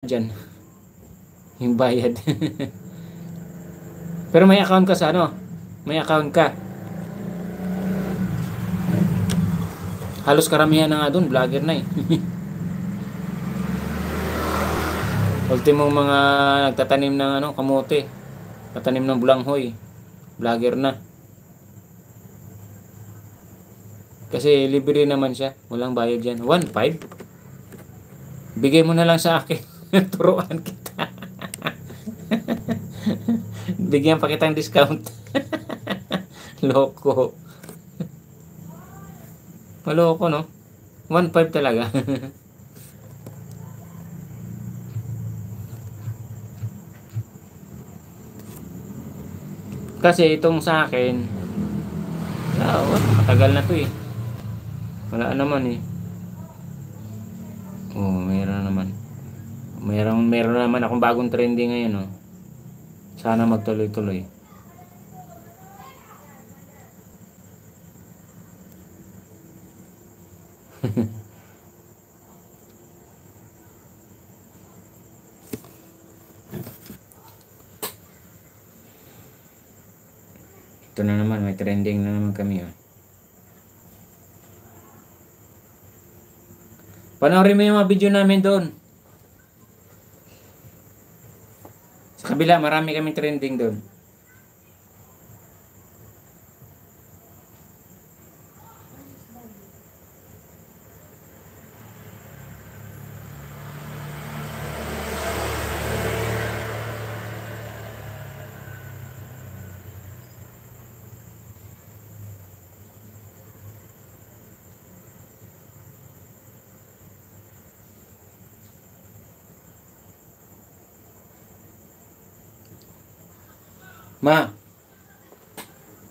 Diyan, yung bayad. Pero may account ka sa ano? May account ka. Halos karamihan na nga doon, vlogger na eh. Ultimong mga nagtatanim ng ano, kamote. Tatanim ng bulanghoy. Vlogger na. Kasi libre naman siya. Walang bayad yan. 1.5? Bigay mo na lang sa akin. Turuan kita. Bigyan pa kitang discount. Loko. Maloko, no? 1.5 talaga. Kasi itong sa akin, matagal na to eh. Wala naman eh. Oh, meron naman. Meron naman akong bagong trending ngayon, oh. Sana magtuloy-tuloy. Ito na naman, may trending na naman kami, oh. Panoorin mo yung mga video namin doon. Sa kabila, marami kaming trending doon. Ma,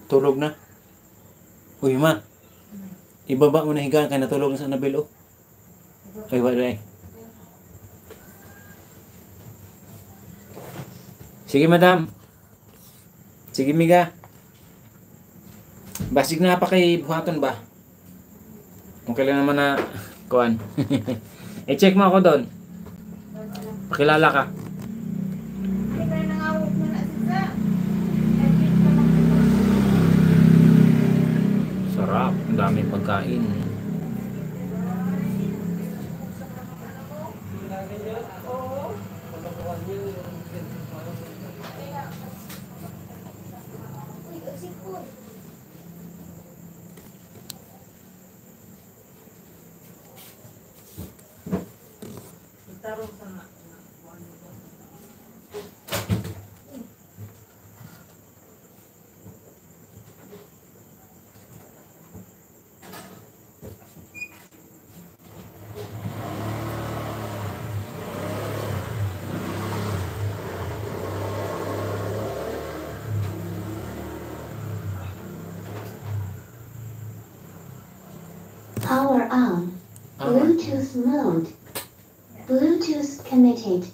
tulog na. Uy, ma. Ibaba mo na higaan ka, natulog na sa Anabel, oh. Ay, wala eh. Sige, madam. Sige, miga. Basig na pa kay buhaton ba? Okay lang naman na kuan. I-check mo ako doon. Pakilala ka. Sarap, ang daming pagkain. Power on. Bluetooth mode. Bluetooth connected.